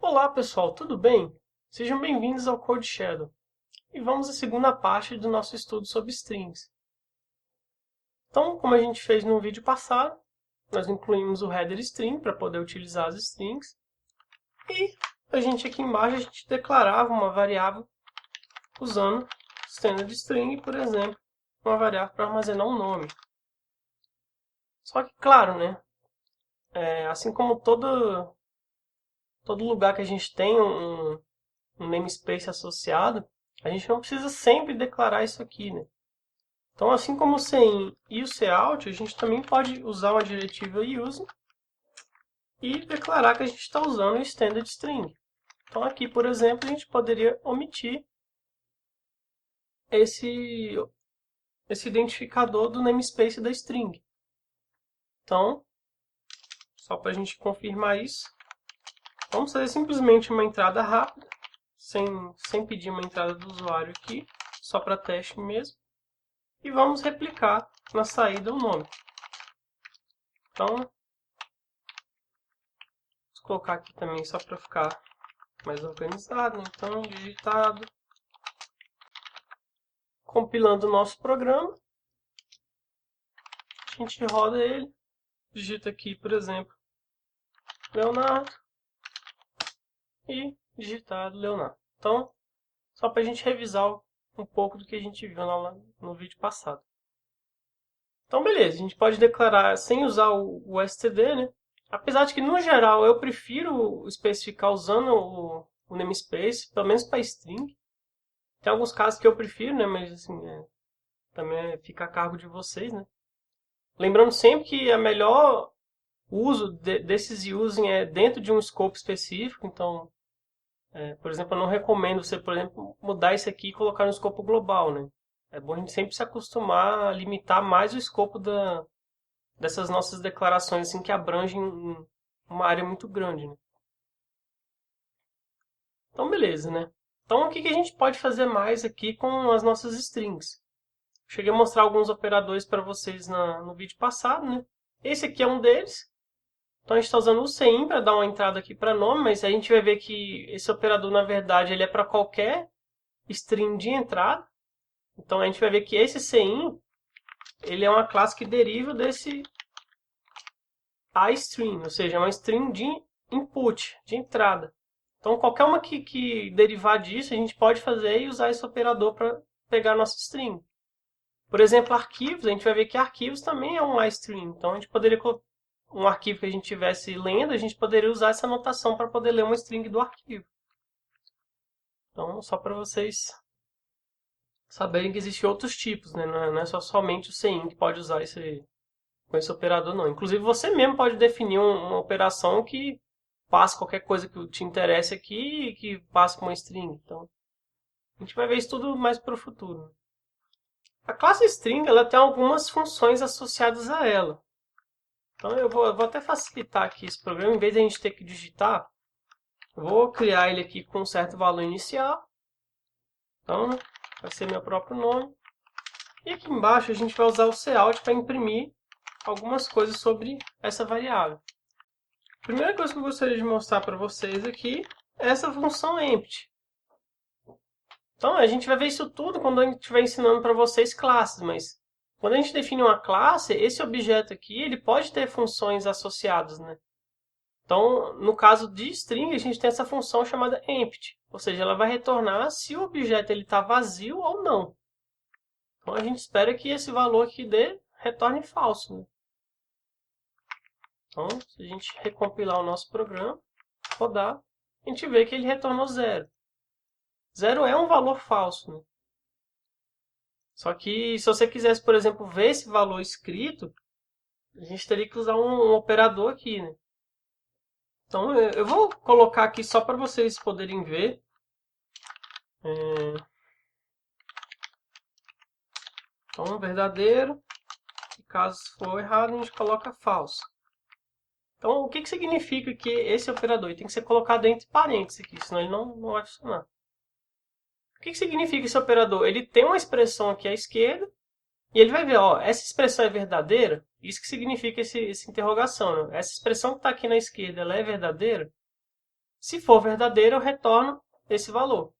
Olá pessoal, tudo bem? Sejam bem-vindos ao Code Shadow. E vamos à segunda parte do nosso estudo sobre strings. Então, como a gente fez no vídeo passado, nós incluímos o header string para poder utilizar as strings. E aqui embaixo a gente declarava uma variável usando standard string, por exemplo, uma variável para armazenar um nome. Só que, claro, né? Assim como todo lugar que a gente tem um namespace associado, a gente não precisa sempre declarar isso aqui, né? Então, assim como o cin e o cout, a gente também pode usar uma diretiva use e declarar que a gente está usando o standard string. Então, aqui, por exemplo, a gente poderia omitir esse identificador do namespace da string. Então, só para a gente confirmar isso, vamos fazer simplesmente uma entrada rápida, sem pedir uma entrada do usuário aqui, só para teste mesmo. E vamos replicar na saída o nome. Então, vou colocar aqui também só para ficar mais organizado. Então, digitado. Compilando o nosso programa. A gente roda ele. Digita aqui, por exemplo, Leonardo. E digitado Leonardo. Então, só para a gente revisar um pouco do que a gente viu no vídeo passado. Então, beleza. A gente pode declarar sem usar o std, né? Apesar de que, no geral, eu prefiro especificar usando o namespace, pelo menos para string. Tem alguns casos que eu prefiro, né? Mas assim, também fica a cargo de vocês, né? Lembrando sempre que a melhor uso desses using é dentro de um scope específico. Então, por exemplo, eu não recomendo você, por exemplo, mudar isso aqui e colocar no escopo global, né? É bom a gente sempre se acostumar a limitar mais o escopo dessas nossas declarações, assim, que abrangem uma área muito grande, né? Então, beleza, né? Então, o que a gente pode fazer mais aqui com as nossas strings? Cheguei a mostrar alguns operadores para vocês no vídeo passado, né? Esse aqui é um deles. Então a gente está usando o cin para dar uma entrada aqui para nome, mas a gente vai ver que esse operador, na verdade, ele é para qualquer string de entrada. Então a gente vai ver que esse cin, ele é uma classe que deriva desse iString, ou seja, é uma string de input, de entrada. Então qualquer uma que derivar disso, a gente pode fazer e usar esse operador para pegar a nossa string. Por exemplo, arquivos, a gente vai ver que arquivos também é um iString. Então a gente poderia um arquivo que a gente estivesse lendo, a gente poderia usar essa notação para poder ler uma string do arquivo. Então, só para vocês saberem que existem outros tipos, né? Não é somente o cin que pode usar com esse operador, não. Inclusive, você mesmo pode definir uma operação que passe qualquer coisa que te interesse aqui e que passe com uma string. Então, a gente vai ver isso tudo mais para o futuro. A classe string ela tem algumas funções associadas a ela. Então eu vou até facilitar aqui esse programa, em vez de a gente ter que digitar, eu vou criar ele aqui com um certo valor inicial. Então, vai ser meu próprio nome. E aqui embaixo a gente vai usar o cout para imprimir algumas coisas sobre essa variável. A primeira coisa que eu gostaria de mostrar para vocês aqui é essa função empty. Então, a gente vai ver isso tudo quando a gente estiver ensinando para vocês classes, mas quando a gente define uma classe, esse objeto aqui ele pode ter funções associadas, né? Então, no caso de string, a gente tem essa função chamada empty, ou seja, ela vai retornar se o objeto está vazio ou não. Então, a gente espera que esse valor aqui retorne falso, né? Então, se a gente recompilar o nosso programa, rodar, a gente vê que ele retornou zero. Zero é um valor falso, né? Só que se você quisesse, por exemplo, ver esse valor escrito, a gente teria que usar um operador aqui, né? Então, eu vou colocar aqui só para vocês poderem ver. Então, verdadeiro. E caso for errado, a gente coloca falso. Então, o que significa que esse operador tem que ser colocado entre parênteses aqui, senão ele não vai funcionar. O que significa esse operador? Ele tem uma expressão aqui à esquerda, e ele vai ver, ó, essa expressão é verdadeira? Isso que significa essa interrogação, né? Essa expressão que está aqui na esquerda, ela é verdadeira? Se for verdadeiro, eu retorno esse valor.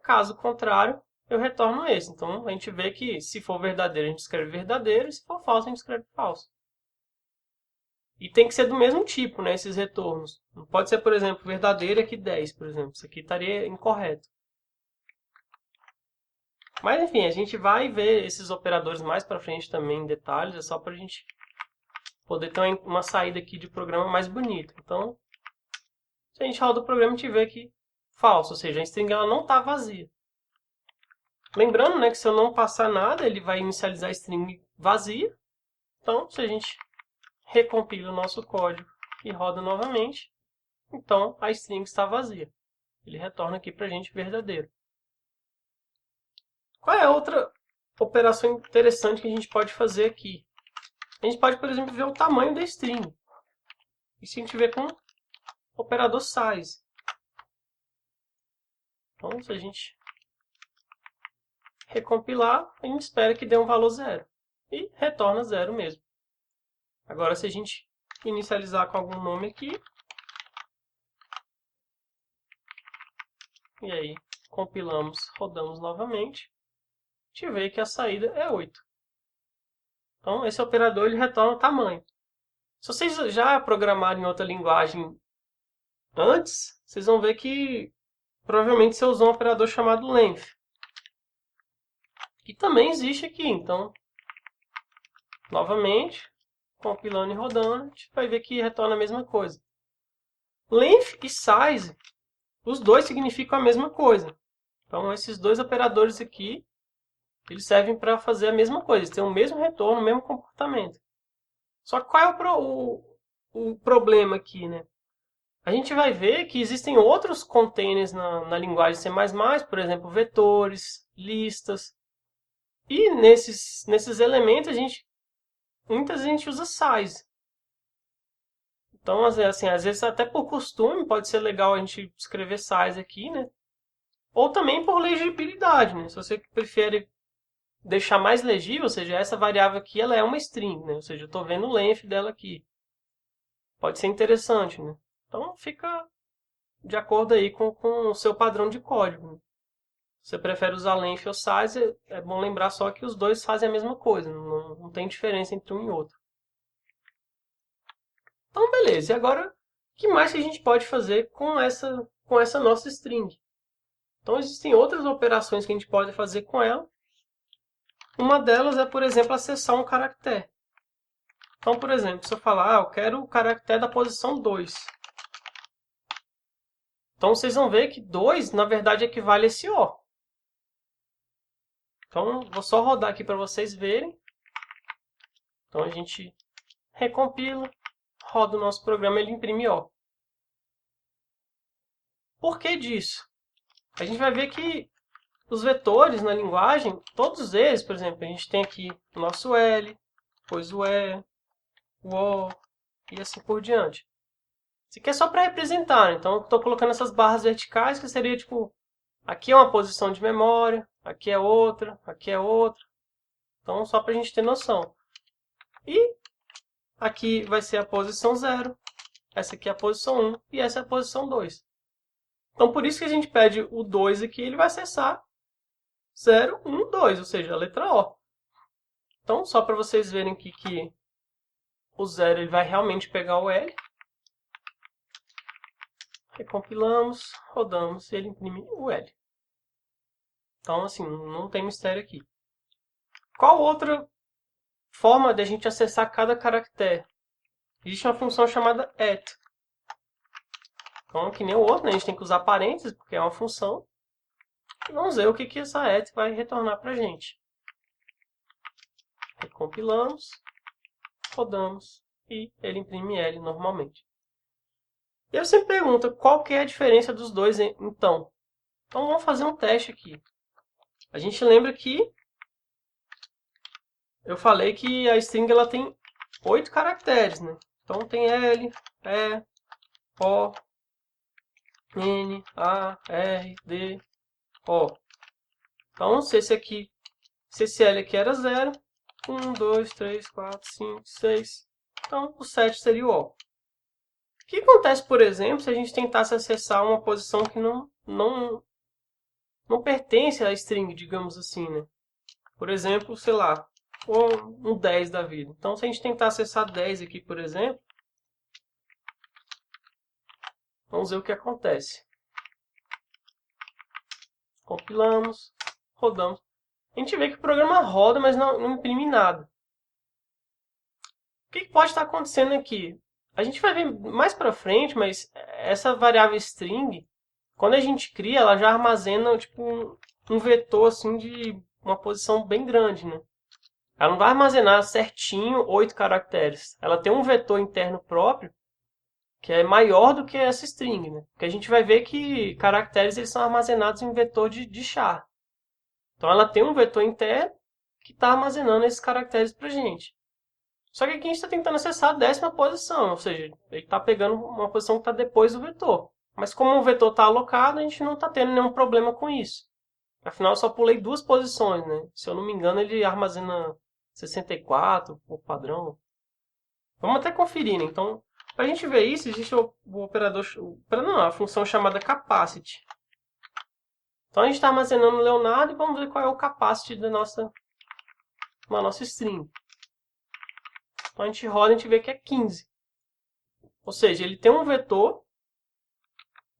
Caso contrário, eu retorno esse. Então, a gente vê que se for verdadeiro, a gente escreve verdadeiro, e se for falso, a gente escreve falso. E tem que ser do mesmo tipo, né, esses retornos. Não pode ser, por exemplo, verdadeiro aqui 10, por exemplo. Isso aqui estaria incorreto. Mas, enfim, a gente vai ver esses operadores mais para frente também em detalhes. É só para a gente poder ter uma saída aqui de programa mais bonita. Então, se a gente roda o programa, a gente vê que falso, ou seja, a string ela não está vazia. Lembrando, né, que se eu não passar nada, ele vai inicializar a string vazia. Então, se a gente recompila o nosso código e roda novamente, então a string está vazia. Ele retorna aqui para a gente verdadeiro. Qual é a outra operação interessante que a gente pode fazer aqui? A gente pode, por exemplo, ver o tamanho da string. Isso a gente vê com o operador size. Então, se a gente recompilar, a gente espera que dê um valor zero. E retorna zero mesmo. Agora, se a gente inicializar com algum nome aqui, e aí compilamos, rodamos novamente, a gente vê que a saída é 8. Então, esse operador ele retorna o tamanho. Se vocês já programaram em outra linguagem antes, vocês vão ver que provavelmente você usou um operador chamado length, que também existe aqui. Então, novamente, compilando e rodando, a gente vai ver que retorna a mesma coisa. Length e size, os dois significam a mesma coisa. Então, esses dois operadores aqui, eles servem para fazer a mesma coisa. Eles têm o mesmo retorno, o mesmo comportamento. Só que qual é o problema aqui, né? A gente vai ver que existem outros containers na linguagem C++, por exemplo, vetores, listas. E nesses elementos, muitas vezes a gente usa size. Então, assim, às vezes até por costume, pode ser legal a gente escrever size aqui, né? Ou também por legibilidade, né? Se você prefere deixar mais legível, ou seja, essa variável aqui ela é uma string, né? Ou seja, eu estou vendo o length dela aqui. Pode ser interessante, né? Então, fica de acordo aí com o seu padrão de código, né? Se você prefere usar length ou size, é bom lembrar só que os dois fazem a mesma coisa, não tem diferença entre um e outro. Então, beleza. E agora, o que mais que a gente pode fazer com essa nossa string? Então, existem outras operações que a gente pode fazer com ela. Uma delas é, por exemplo, acessar um caractere. Então, por exemplo, se eu falar, eu quero o caractere da posição 2. Então, vocês vão ver que 2, na verdade, equivale a esse O. Então, vou só rodar aqui para vocês verem. Então, a gente recompila, roda o nosso programa e ele imprime O. Por que disso? A gente vai ver que os vetores na linguagem, todos eles, por exemplo, a gente tem aqui o nosso L, depois o E, o O e assim por diante. Isso aqui é só para representar, então eu estou colocando essas barras verticais que seria tipo, aqui é uma posição de memória, aqui é outra, aqui é outra. Então só para a gente ter noção. E aqui vai ser a posição 0, essa aqui é a posição 1 e essa é a posição 2. Então por isso que a gente pede o 2 aqui, ele vai acessar 0, 1, 2, ou seja, a letra O. Então só para vocês verem aqui que o 0 ele vai realmente pegar o L. Recompilamos, rodamos e ele imprime o L. Então, assim, não tem mistério aqui. Qual outra forma de a gente acessar cada caractere? Existe uma função chamada at. Então, que nem o outro, né? A gente tem que usar parênteses, porque é uma função. E vamos ver o que essa at vai retornar para a gente. Recompilamos, rodamos e ele imprime L normalmente. E eu sempre pergunto, qual que é a diferença dos dois então? Então vamos fazer um teste aqui. A gente lembra que eu falei que a string ela tem 8 caracteres, né? Então tem L, E, O, N, A, R, D, O. Então se esse L aqui era 0, 1, 2, 3, 4, 5, 6. Então o 7 seria o O. que acontece, por exemplo, se a gente tentasse acessar uma posição que não pertence à string, digamos assim, né? Por exemplo, sei lá, um 10 da vida. Então, se a gente tentar acessar 10 aqui, por exemplo, vamos ver o que acontece. Compilamos, rodamos. A gente vê que o programa roda, mas não imprime nada. O que pode estar acontecendo aqui? A gente vai ver mais para frente, mas essa variável string, quando a gente cria, ela já armazena tipo um vetor assim de uma posição bem grande, né? Ela não vai armazenar certinho 8 caracteres. Ela tem um vetor interno próprio que é maior do que essa string, né? Porque a gente vai ver que caracteres eles são armazenados em um vetor de char. Então ela tem um vetor interno que está armazenando esses caracteres para a gente. Só que aqui a gente está tentando acessar a 10ª posição, ou seja, ele está pegando uma posição que está depois do vetor. Mas como o vetor está alocado, a gente não está tendo nenhum problema com isso. Afinal, eu só pulei 2 posições, né? Se eu não me engano, ele armazena 64 por padrão. Vamos até conferir, né? Então, para a gente ver isso, existe o operador, a função chamada capacity. Então a gente está armazenando o Leonardo e vamos ver qual é o capacity da nossa string. Então a gente roda e a gente vê que é 15. Ou seja, ele tem um vetor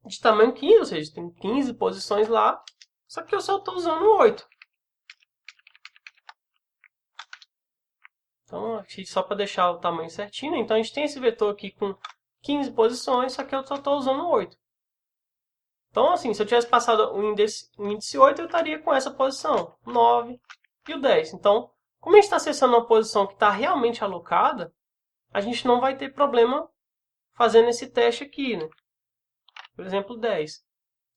de tamanho 15, ou seja, tem 15 posições lá, só que eu só estou usando 8. Então, aqui só para deixar o tamanho certinho, então a gente tem esse vetor aqui com 15 posições, só que eu só estou usando 8. Então, assim, se eu tivesse passado o índice 8, eu estaria com essa posição, 9 e o 10. Então, como a gente está acessando uma posição que está realmente alocada, a gente não vai ter problema fazendo esse teste aqui, né? Por exemplo, 10.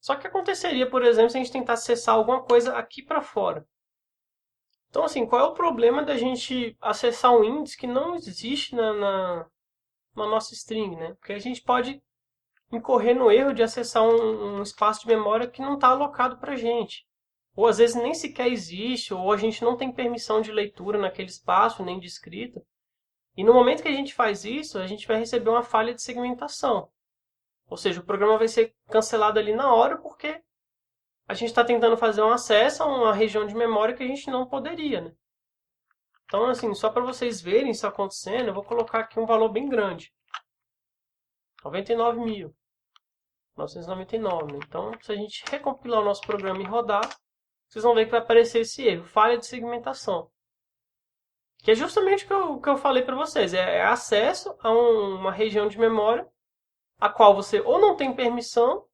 Só que aconteceria, por exemplo, se a gente tentar acessar alguma coisa aqui para fora. Então, assim, qual é o problema da gente acessar um índice que não existe na nossa string, né? Porque a gente pode incorrer no erro de acessar um espaço de memória que não está alocado para a gente. Ou às vezes nem sequer existe, ou a gente não tem permissão de leitura naquele espaço, nem de escrita. E no momento que a gente faz isso, a gente vai receber uma falha de segmentação. Ou seja, o programa vai ser cancelado ali na hora porque a gente está tentando fazer um acesso a uma região de memória que a gente não poderia, né? Então, assim, só para vocês verem isso acontecendo, eu vou colocar aqui um valor bem grande. 99.999, né? Então, se a gente recompilar o nosso programa e rodar, vocês vão ver que vai aparecer esse erro, falha de segmentação. Que é justamente o que eu falei para vocês, é acesso a uma região de memória a qual você ou não tem permissão,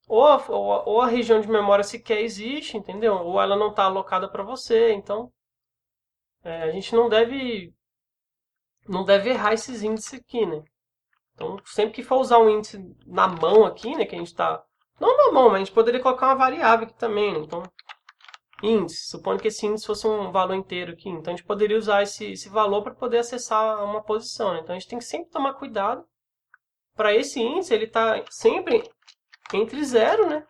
ou a região de memória sequer existe, entendeu? Ou ela não está alocada para você. Então, a gente não deve errar esses índices aqui, né? Então, sempre que for usar um índice na mão aqui, né, que a gente está... Não na mão, mas a gente poderia colocar uma variável aqui também, né? Então, índice, supondo que esse índice fosse um valor inteiro aqui. Então, a gente poderia usar esse valor para poder acessar uma posição, né? Então, a gente tem que sempre tomar cuidado para esse índice, ele está sempre entre 0, né?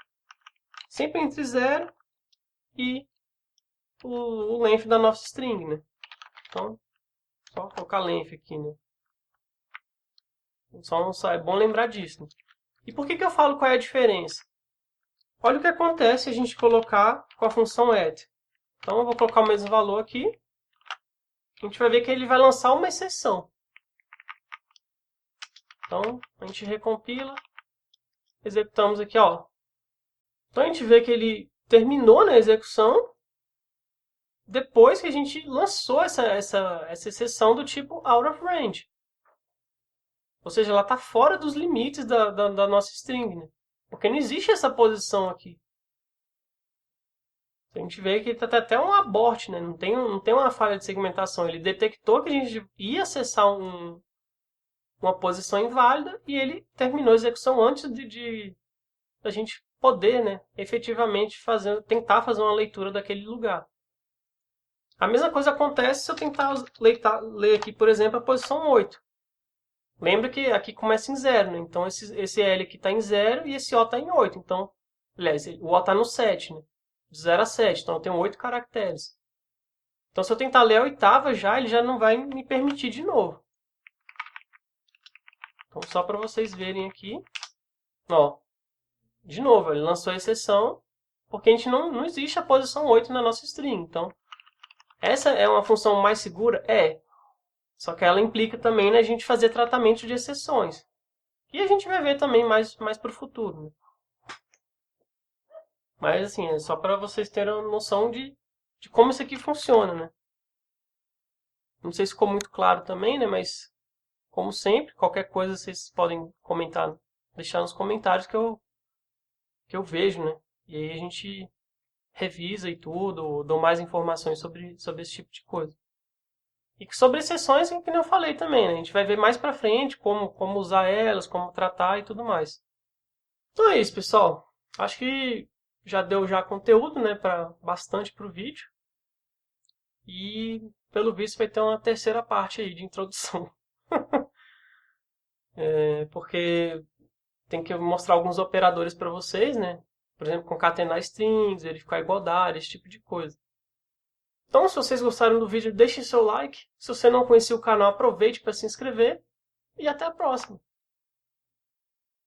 Sempre entre 0 e o length da nossa string, né? Então, só colocar length aqui, né? Só é bom lembrar disso, né? E por que eu falo qual é a diferença? Olha o que acontece se a gente colocar com a função add. Então, eu vou colocar o mesmo valor aqui. A gente vai ver que ele vai lançar uma exceção. Então, a gente recompila. Executamos aqui, ó. Então, a gente vê que ele terminou na execução depois que a gente lançou essa exceção do tipo out of range. Ou seja, ela está fora dos limites da nossa string, né? Porque não existe essa posição aqui. A gente vê que está até um abort, né? Não tem uma falha de segmentação. Ele detectou que a gente ia acessar uma posição inválida e ele terminou a execução antes de a gente poder, né, efetivamente tentar fazer uma leitura daquele lugar. A mesma coisa acontece se eu tentar ler aqui, por exemplo, a posição 8. Lembra que aqui começa em 0, né? Então esse L aqui está em 0 e esse O está em 8. Então, aliás, o O está no 7, né? De 0 a 7. Então eu tenho 8 caracteres. Então se eu tentar ler a oitava já, ele já não vai me permitir de novo. Então, só para vocês verem aqui, ó, de novo, ele lançou a exceção, porque a gente não existe a posição 8 na nossa string. Então, essa é uma função mais segura? É. Só que ela implica também na gente fazer tratamento de exceções. E a gente vai ver também mais para o futuro. Né? Mas assim, é só para vocês terem uma noção de como isso aqui funciona, né? Não sei se ficou muito claro também, né? Mas, como sempre, qualquer coisa vocês podem comentar, deixar nos comentários que eu vejo, né? E aí a gente revisa e tudo, dou mais informações sobre esse tipo de coisa. E sobre exceções, é que eu falei também, né? A gente vai ver mais pra frente como usar elas, como tratar e tudo mais. Então é isso, pessoal. Acho que já deu já conteúdo, né, bastante pro vídeo. E pelo visto vai ter uma terceira parte aí de introdução. Porque tem que mostrar alguns operadores para vocês, né? Por exemplo, concatenar strings, verificar igualdade, esse tipo de coisa. Então, se vocês gostaram do vídeo, deixem seu like. Se você não conhecia o canal, aproveite para se inscrever. E até a próxima.